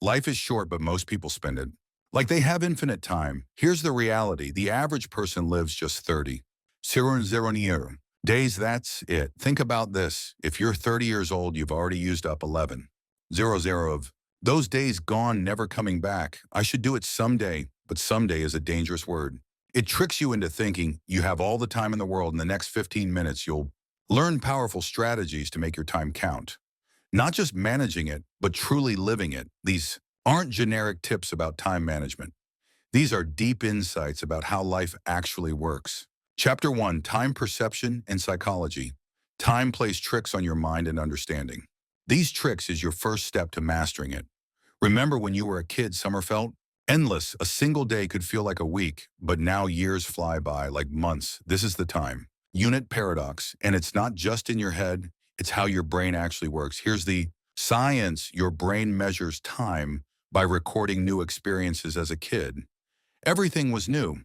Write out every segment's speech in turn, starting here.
Life is short, but most people spend it. Like they have infinite time. Here's the reality. The average person lives just 30. Zero year. Days, that's it. Think about this. If you're 30 years old, you've already used up 11. Zero of those days gone, never coming back. I should do it someday, but someday is a dangerous word. It tricks you into thinking you have all the time in the world. In the next 15 minutes, you'll learn powerful strategies to make your time count. Not just managing it, but truly living it. These aren't generic tips about time management. These are deep insights about how life actually works. Chapter 1, Time Perception and Psychology. Time plays tricks on your mind and understanding. These tricks is your first step to mastering it. Remember when you were a kid, summer felt endless. A single day could feel like a week, but now years fly by like months. This is the time. Unit paradox, and it's not just in your head, it's how your brain actually works. Here's the science. Your brain measures time by recording new experiences as a kid. Everything was new.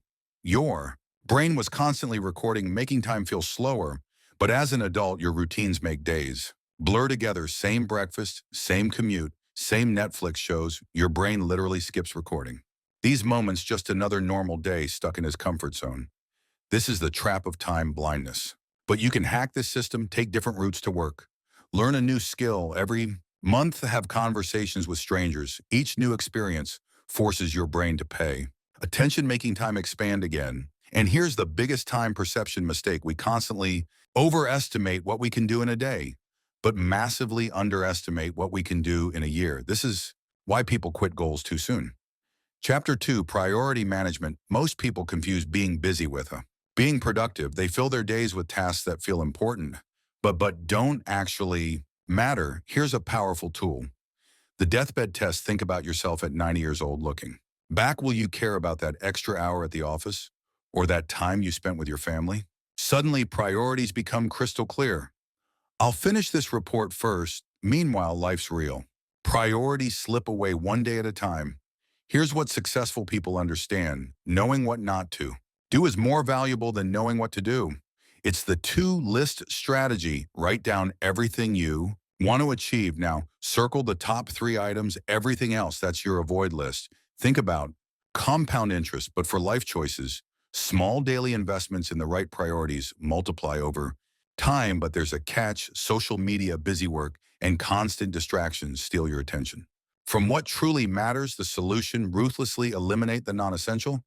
Your brain was constantly recording, making time feel slower. But as an adult, your routines make days blur together. Same breakfast, same commute, same Netflix shows. Your brain literally skips recording. These moments, just another normal day stuck in his comfort zone. This is the trap of time blindness. But you can hack this system, take different routes to work, learn a new skill every month, have conversations with strangers. Each new experience forces your brain to pay attention, making time expand again. And here's the biggest time perception mistake. We constantly overestimate what we can do in a day, but massively underestimate what we can do in a year. This is why people quit goals too soon. Chapter 2, Priority Management. Most people confuse being busy with being productive. They fill their days with tasks that feel important, but don't actually matter. Here's a powerful tool. The deathbed test. Think about yourself at 90 years old looking back. Will you care about that extra hour at the office or that time you spent with your family? Suddenly, priorities become crystal clear. I'll finish this report first. Meanwhile, life's real. Priorities slip away one day at a time. Here's what successful people understand. Knowing what not to do is more valuable than knowing what to do. It's the two-list strategy. Write down everything you want to achieve. Now, circle the top 3 items. Everything else, that's your avoid list. Think about compound interest, but for life choices. Small daily investments in the right priorities multiply over time, but there's a catch. Social media, busy work, and constant distractions steal your attention from what truly matters. The solution: ruthlessly eliminate the non-essential.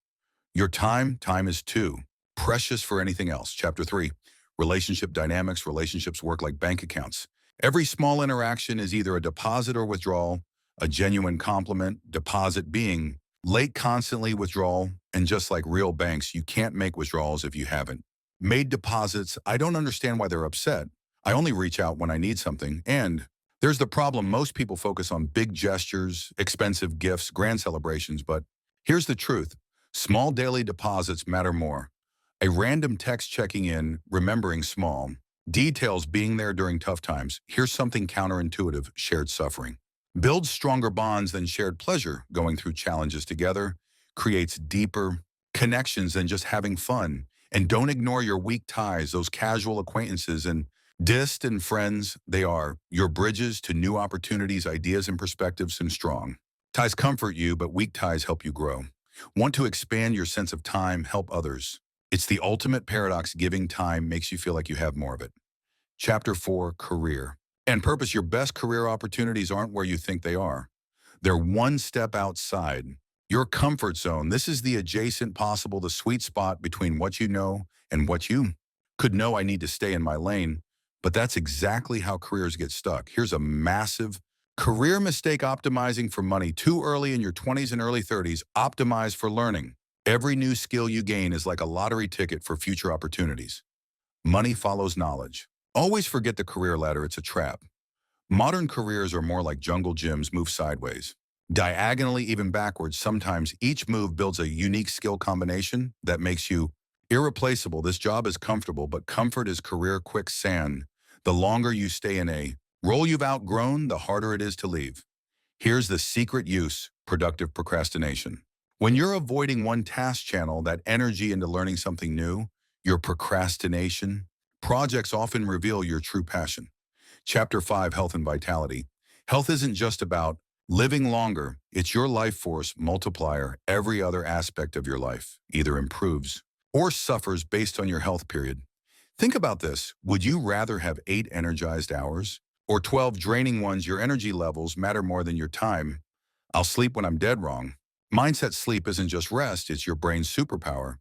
Your time is too precious for anything else. Chapter 3, Relationship Dynamics. Relationships work like bank accounts. Every small interaction is either a deposit or withdrawal, a genuine compliment, deposit being late constantly, withdrawal, and just like real banks, you can't make withdrawals if you haven't made deposits. I don't understand why they're upset. I only reach out when I need something. And there's the problem. Most people focus on big gestures, expensive gifts, grand celebrations, but here's the truth. Small daily deposits matter more. A random text checking in, remembering small details, being there during tough times. Here's something counterintuitive: shared suffering builds stronger bonds than shared pleasure. Going through challenges together creates deeper connections than just having fun. And don't ignore your weak ties, those casual acquaintances and distant friends. They are your bridges to new opportunities, ideas, and perspectives. And strong ties comfort you, but weak ties help you grow. Want to expand your sense of time, help others. It's the ultimate paradox. Giving time makes you feel like you have more of it. Chapter 4, Career and Purpose. Your best career opportunities aren't where you think they are. They're one step outside your comfort zone. This is the adjacent possible, the sweet spot between what you know and what you could know. I need to stay in my lane. But that's exactly how careers get stuck. Here's a massive career mistake: optimizing for money. Too early in your 20s and early 30s, optimize for learning. Every new skill you gain is like a lottery ticket for future opportunities. Money follows knowledge. Always forget the career ladder. It's a trap. Modern careers are more like jungle gyms. Move sideways, diagonally, even backwards. Sometimes each move builds a unique skill combination that makes you irreplaceable. This job is comfortable, but comfort is career quicksand. The longer you stay in a role you've outgrown, the harder it is to leave. Here's the secret use: productive procrastination. When you're avoiding one task, channel that energy into learning something new. Your procrastination projects often reveal your true passion. Chapter 5, Health and Vitality. Health isn't just about Living longer, it's your life force multiplier. Every other aspect of your life either improves or suffers based on your health period. Think about this. Would you rather have 8 energized hours or 12 draining ones? Your energy levels matter more than your time. I'll sleep when I'm dead wrong. Mindset sleep isn't just rest, it's your brain's superpower.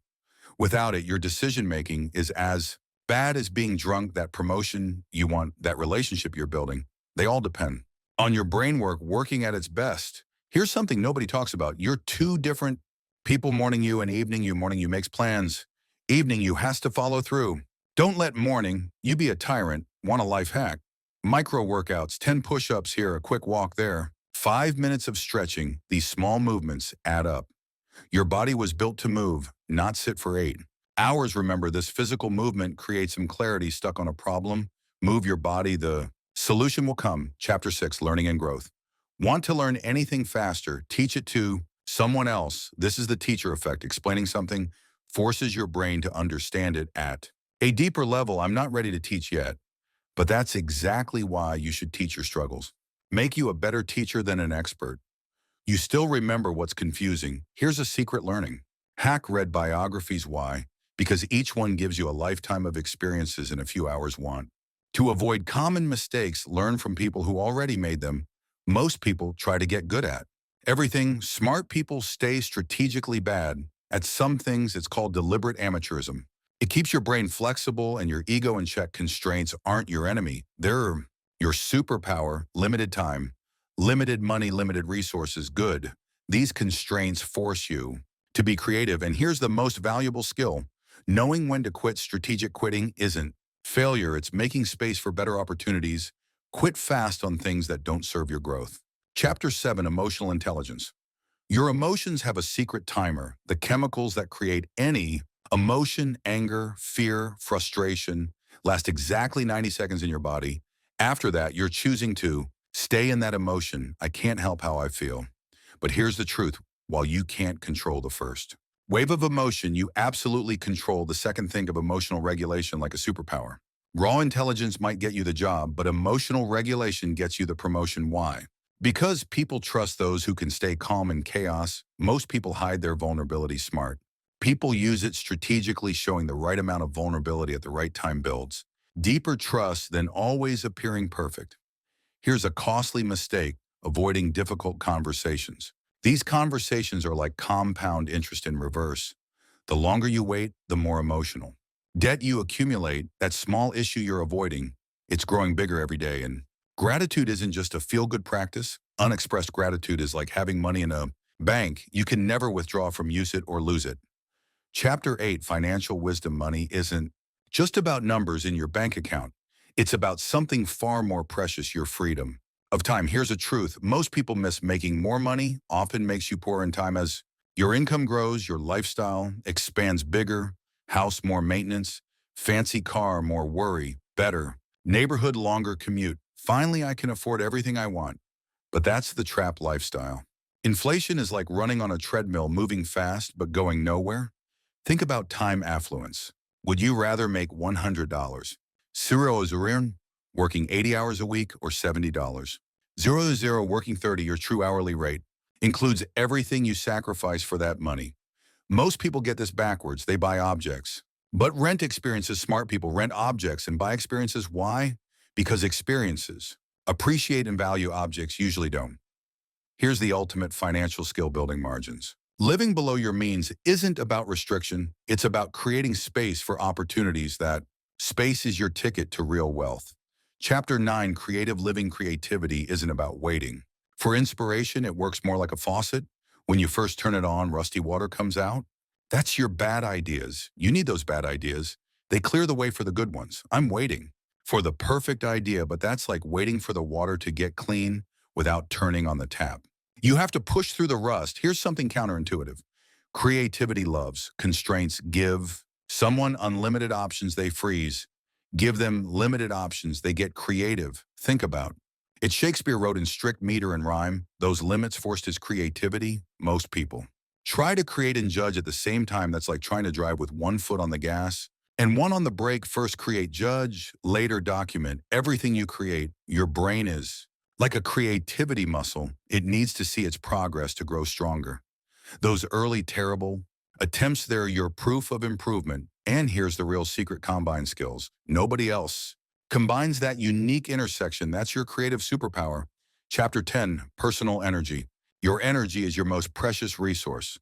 Without it, your decision-making is as bad as being drunk. That promotion you want, that relationship you're building, they all depend on your brain work working at its best. Here's something nobody talks about. You're two different people. Morning you and evening you. Morning you makes plans. Evening you has to follow through. Don't let morning you be a tyrant. Want a life hack? Micro workouts, 10 push-ups here, a quick walk there, 5 minutes of stretching. These small movements add up. Your body was built to move, not sit for 8 hours. Remember, this physical movement creates some clarity. Stuck on a problem? Move your body. The solution will come. Chapter 6, Learning and Growth. Want to learn anything faster? Teach it to someone else. This is the teacher effect. Explaining something forces your brain to understand it at a deeper level. I'm not ready to teach yet, but that's exactly why you should teach your struggles. Make you a better teacher than an expert. You still remember what's confusing. Here's a secret learning hack. Read biographies. Why? Because each one gives you a lifetime of experiences in a few hours. Want to avoid common mistakes? Learn from people who already made them. Most people try to get good at everything. Smart people stay strategically bad at some things. It's called deliberate amateurism. It keeps your brain flexible and your ego in check. Constraints aren't your enemy. They're your superpower. Limited time, limited money, limited resources. Good. These constraints force you to be creative. And here's the most valuable skill: knowing when to quit. Strategic quitting isn't failure. It's making space for better opportunities. Quit fast on things that don't serve your growth. Chapter 7, Emotional Intelligence. Your emotions have a secret timer. The chemicals that create any emotion, anger, fear, frustration, last exactly 90 seconds in your body. After that, you're choosing to stay in that emotion. I can't help how I feel. But here's the truth. While you can't control the first wave of emotion, you absolutely control the second. Think of emotional regulation like a superpower. Raw intelligence might get you the job, but emotional regulation gets you the promotion. Why? Because people trust those who can stay calm in chaos. Most people hide their vulnerability. Smart people use it strategically. Showing the right amount of vulnerability at the right time builds deeper trust than always appearing perfect. Here's a costly mistake: avoiding difficult conversations. These conversations are like compound interest in reverse. The longer you wait, the more emotional debt you accumulate. That small issue you're avoiding, it's growing bigger every day. And gratitude isn't just a feel-good practice. Unexpressed gratitude is like having money in a bank. You can never withdraw from. Use it or lose it. Chapter 8, Financial Wisdom. Money isn't just about numbers in your bank account. It's about something far more precious: your freedom of time. Here's a truth. Most people miss: making more money often makes you poor in time. As your income grows, your lifestyle expands. Bigger house, more maintenance; fancy car, more worry; better neighborhood, longer commute. Finally, I can afford everything I want. But that's the trap lifestyle. Inflation is like running on a treadmill, moving fast but going nowhere. Think about time affluence. Would you rather make $100, 0 working 80 hours a week, or $70, 0 working 30? Your true hourly rate includes everything you sacrifice for that money. Most people get this backwards. They buy objects, but rent experiences. Smart people rent objects and buy experiences. Why? Because experiences appreciate and value. Objects usually don't. Here's the ultimate financial skill: building margins. Living below your means isn't about restriction. It's about creating space for opportunities. That space is your ticket to real wealth. Chapter 9, Creative Living. Creativity isn't about waiting for inspiration. It works more like a faucet. When you first turn it on, rusty water comes out. That's your bad ideas. You need those bad ideas. They clear the way for the good ones. I'm waiting for the perfect idea, but that's like waiting for the water to get clean without turning on the tap. You have to push through the rust. Here's something counterintuitive. Creativity loves constraints. Give someone unlimited options, they freeze. Give them limited options, they get creative. Think about it. Shakespeare wrote in strict meter and rhyme. Those limits forced his creativity. Most people try to create and judge at the same time. That's like trying to drive with one foot on the gas and one on the brake. First create, judge, later document. Everything you create, your brain is Like a creativity muscle, it needs to see its progress to grow stronger. Those early terrible attempts, they're your proof of improvement. And here's the real secret: combine skills. Nobody else combines that unique intersection. That's your creative superpower. Chapter 10, Personal Energy. Your energy is your most precious resource.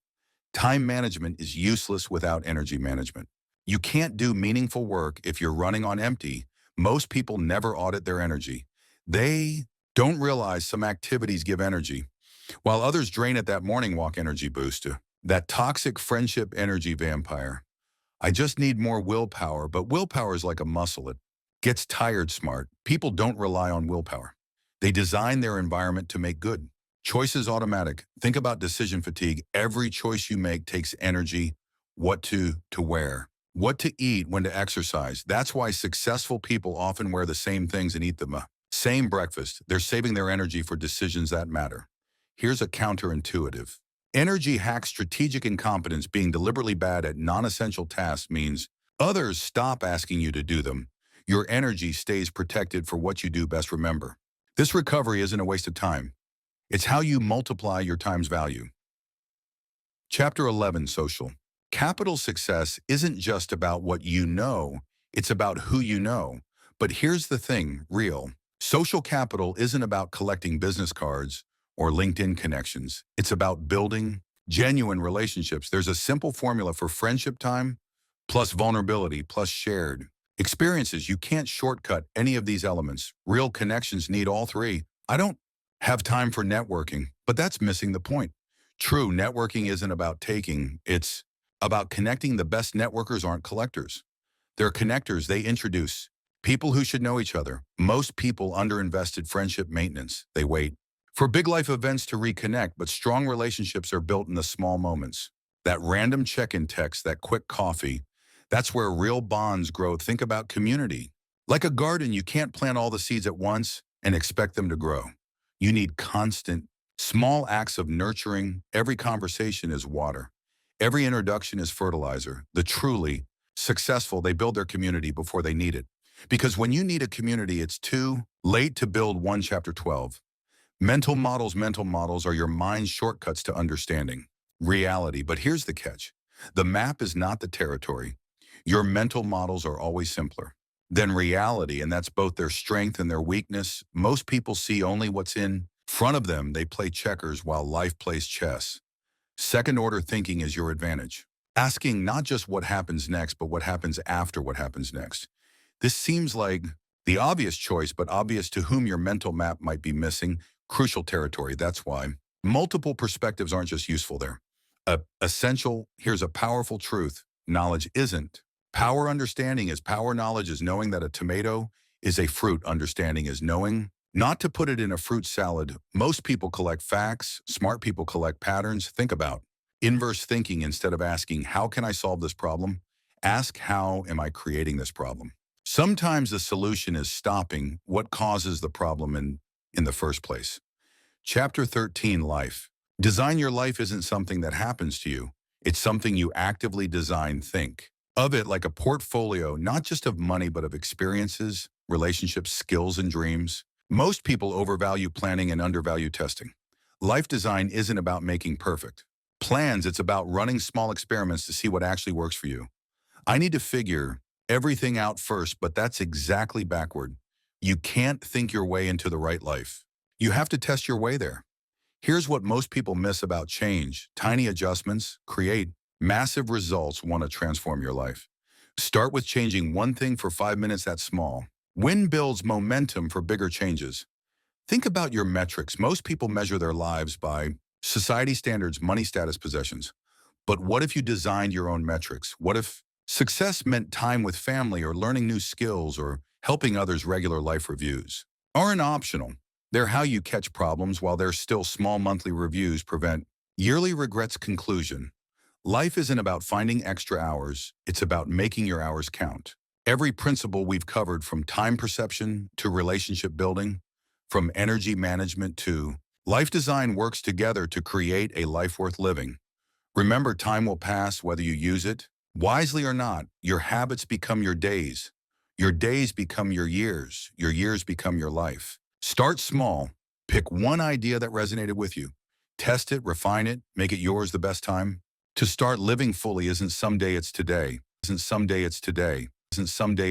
Time management is useless without energy management. You can't do meaningful work if you're running on empty. Most people never audit their energy. They don't realize some activities give energy, while others drain it. That morning walk energy booster, that toxic friendship energy vampire. I just need more willpower, but willpower is like a muscle. It gets tired smart. People don't rely on willpower. They design their environment to make good choices automatic. Think about decision fatigue. Every choice you make takes energy. What to wear, what to eat, when to exercise. That's why successful people often wear the same things and eat the same breakfast. They're saving their energy for decisions that matter. Here's a counterintuitive energy hack: strategic incompetence. Being deliberately bad at non-essential tasks means others stop asking you to do them. Your energy stays protected for what you do best. Remember, this recovery isn't a waste of time. It's how you multiply your time's value. Chapter 11, Social Capital. Success isn't just about what you know, it's about who you know. But here's the thing: real social capital isn't about collecting business cards or LinkedIn connections. It's about building genuine relationships. There's a simple formula for friendship: time plus vulnerability plus shared experiences. You can't shortcut any of these elements. Real connections need all three. I don't have time for networking, but that's missing the point. True networking isn't about taking, it's about connecting. The best networkers aren't collectors. They're connectors. They introduce people who should know each other. Most people underinvested friendship maintenance. They wait for big life events to reconnect, but strong relationships are built in the small moments. That random check-in text, that quick coffee, that's where real bonds grow. Think about community. Like a garden, you can't plant all the seeds at once and expect them to grow. You need constant, small acts of nurturing. Every conversation is water. Every introduction is fertilizer. The truly successful, they build their community before they need it. Because when you need a community, it's too late to build one. Chapter 12. Mental models. Mental models are your mind's shortcuts to understanding reality. But here's the catch: the map is not the territory. Your mental models are always simpler than reality, and that's both their strength and their weakness. Most people see only what's in front of them. They play checkers while life plays chess. Second order thinking is your advantage. Asking not just what happens next, but what happens after what happens next. This seems like the obvious choice, but obvious to whom your mental map might be missing crucial territory. That's why multiple perspectives aren't just useful, they're essential. Here's a powerful truth: knowledge isn't power. Understanding is power. Knowledge is knowing that a tomato is a fruit. Understanding is knowing not to put it in a fruit salad. Most people collect facts. Smart people collect patterns. Think about inverse thinking. Instead of asking, how can I solve this problem? Ask, how am I creating this problem? Sometimes the solution is stopping what causes the problem in the first place. Chapter 13, Life. Design your life isn't something that happens to you. It's something you actively design. Think of it like a portfolio, not just of money, but of experiences, relationships, skills, and dreams. Most people overvalue planning and undervalue testing. Life design isn't about making perfect plans. It's about running small experiments to see what actually works for you. I need to figure everything out first, but that's exactly backward. You can't think your way into the right life. You have to test your way there. Here's what most people miss about change: tiny adjustments create massive results. Want to transform your life? Start with changing one thing for 5 minutes. That's small. Win builds momentum for bigger changes. Think about your metrics. Most people measure their lives by society standards, money, status, possessions. But what if you designed your own metrics? What if success meant time with family, or learning new skills, or helping others? Regular life reviews aren't optional. They're how you catch problems while they're still small. Monthly reviews prevent yearly regrets. Conclusion: life isn't about finding extra hours. It's about making your hours count. Every principle we've covered, from time perception to relationship building, from energy management to life design, works together to create a life worth living. Remember, time will pass whether you use it wisely or not. Your habits become your days. Your days become your years. Your years become your life. Start small. Pick one idea that resonated with you. Test it, refine it, make it yours the best time. To start living fully isn't someday, it's today. Isn't someday, it's today. Isn't someday.